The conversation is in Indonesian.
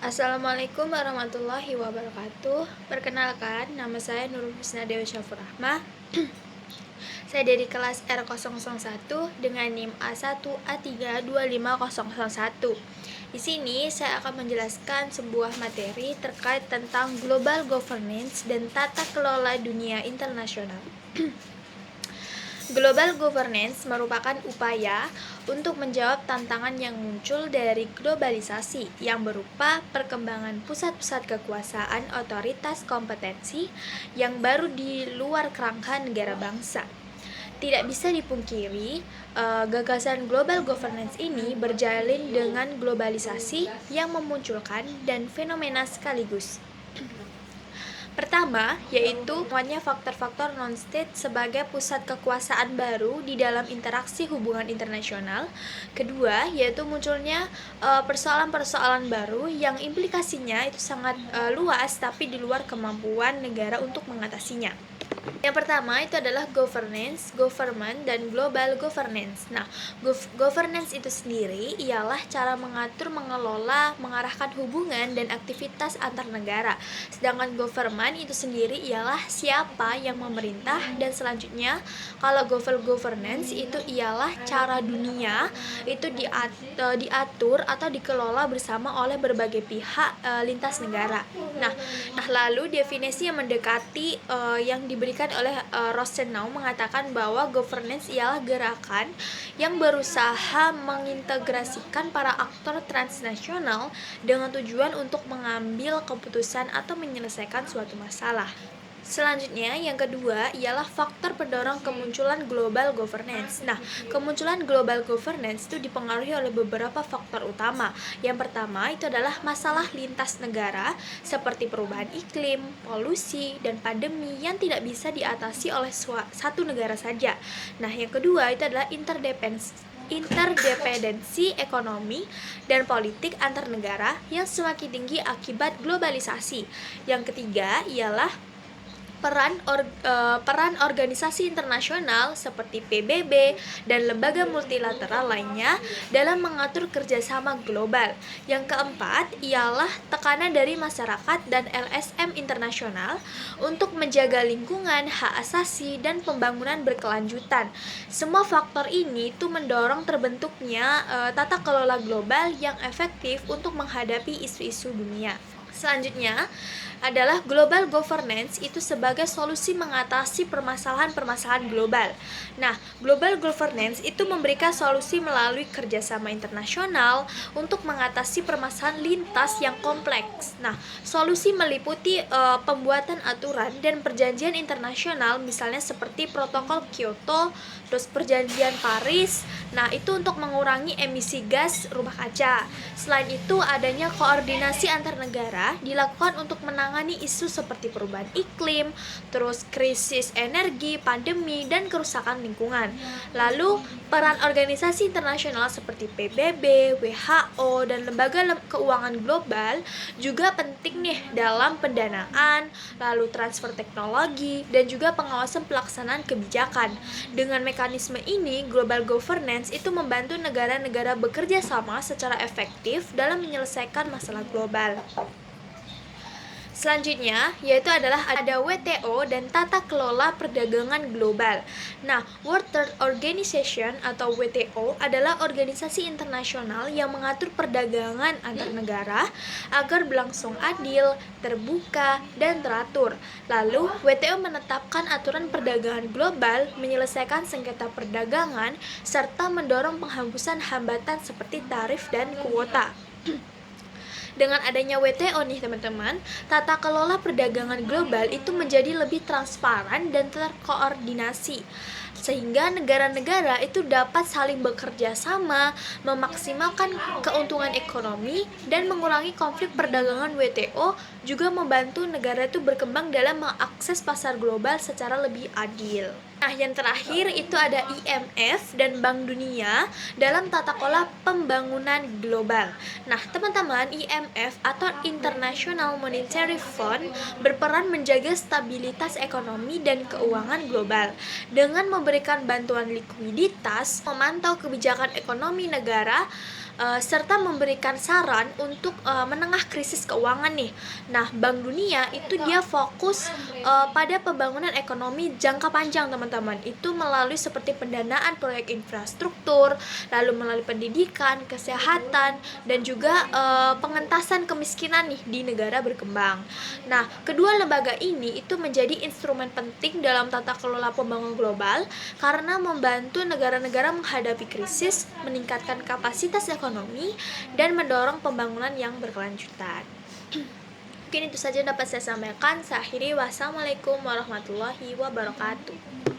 Assalamualaikum warahmatullahi wabarakatuh. Perkenalkan, nama saya Nurul Husna Dewi Syafur Rahmah. Saya dari kelas R001 dengan NIM A1A32501. Di sini saya akan menjelaskan sebuah materi terkait tentang global governance dan tata kelola dunia internasional. Global governance merupakan upaya untuk menjawab tantangan yang muncul dari globalisasi yang berupa perkembangan pusat-pusat kekuasaan otoritas kompetensi yang baru di luar kerangka negara bangsa. Tidak bisa dipungkiri, gagasan global governance ini berjalin dengan globalisasi yang memunculkan dan fenomena sekaligus. Pertama, yaitu temuannya faktor-faktor non-state sebagai pusat kekuasaan baru di dalam interaksi hubungan internasional. Kedua, yaitu munculnya persoalan-persoalan baru yang implikasinya itu sangat luas tapi di luar kemampuan negara untuk mengatasinya. Yang pertama itu adalah governance, government, dan global governance. Nah, governance itu sendiri ialah cara mengatur, mengelola, mengarahkan hubungan dan aktivitas antar negara. Sedangkan government itu sendiri ialah siapa yang memerintah, dan selanjutnya kalau global governance itu ialah cara dunia itu diatur atau dikelola bersama oleh berbagai pihak lintas negara. Nah, lalu definisi yang mendekati yang diberikan oleh Rosenau mengatakan bahwa governance ialah gerakan yang berusaha mengintegrasikan para aktor transnasional dengan tujuan untuk mengambil keputusan atau menyelesaikan suatu masalah. Selanjutnya, yang kedua ialah faktor pendorong kemunculan global governance. Nah, kemunculan global governance itu dipengaruhi oleh beberapa faktor utama. Yang pertama itu adalah masalah lintas negara seperti perubahan iklim, polusi, dan pandemi yang tidak bisa diatasi oleh satu negara saja. Nah, yang kedua itu adalah interdependensi ekonomi dan politik antar negara yang semakin tinggi akibat globalisasi. Yang ketiga ialah peran organisasi internasional seperti PBB dan lembaga multilateral lainnya dalam mengatur kerjasama global. Yang keempat ialah tekanan dari masyarakat dan LSM internasional untuk menjaga lingkungan, hak asasi, dan pembangunan berkelanjutan. Semua faktor ini tuh mendorong terbentuknya tata kelola global yang efektif untuk menghadapi isu-isu dunia. Selanjutnya adalah global governance itu sebagai solusi mengatasi permasalahan-permasalahan global. Nah, global governance itu memberikan solusi melalui kerjasama internasional untuk mengatasi permasalahan lintas yang kompleks. Nah, solusi meliputi pembuatan aturan dan perjanjian internasional, misalnya seperti Protokol Kyoto, terus Perjanjian Paris. Nah, itu untuk mengurangi emisi gas rumah kaca. Selain itu, adanya koordinasi antar negara dilakukan untuk menangani isu seperti perubahan iklim, terus krisis energi, pandemi, dan kerusakan lingkungan. Lalu, peran organisasi internasional seperti PBB, WHO, dan lembaga keuangan global juga penting nih dalam pendanaan, lalu transfer teknologi, dan juga pengawasan pelaksanaan kebijakan. Dengan mekanisme ini, global governance itu membantu negara-negara bekerja sama secara efektif dalam menyelesaikan masalah global. Selanjutnya, yaitu adalah ada WTO dan tata kelola perdagangan global. Nah, World Trade Organization atau WTO adalah organisasi internasional yang mengatur perdagangan antar negara agar berlangsung adil, terbuka, dan teratur. Lalu, WTO menetapkan aturan perdagangan global, menyelesaikan sengketa perdagangan, serta mendorong penghapusan hambatan seperti tarif dan kuota. Dengan adanya WTO nih teman-teman, tata kelola perdagangan global itu menjadi lebih transparan dan terkoordinasi, sehingga negara-negara itu dapat saling bekerja sama, memaksimalkan keuntungan ekonomi, dan mengurangi konflik perdagangan. WTO juga membantu negara itu berkembang dalam mengakses pasar global secara lebih adil. Nah, yang terakhir itu ada IMF dan Bank Dunia dalam tata kelola pembangunan global. Nah, teman-teman, IMF atau International Monetary Fund berperan menjaga stabilitas ekonomi dan keuangan global dengan memberikan bantuan likuiditas, memantau kebijakan ekonomi negara, serta memberikan saran untuk menengah krisis keuangan nih. Nah, Bank Dunia itu dia fokus pada pembangunan ekonomi jangka panjang, teman-teman. Itu melalui seperti pendanaan proyek infrastruktur, lalu melalui pendidikan, kesehatan, dan juga pengentasan kemiskinan nih di negara berkembang. Nah, kedua lembaga ini itu menjadi instrumen penting dalam tata kelola pembangunan global karena membantu negara-negara menghadapi krisis, meningkatkan kapasitas ekonomi, dan mendorong pembangunan yang berkelanjutan. Mungkin itu saja dapat saya sampaikan. Saya akhiri, wassalamualaikum warahmatullahi wabarakatuh.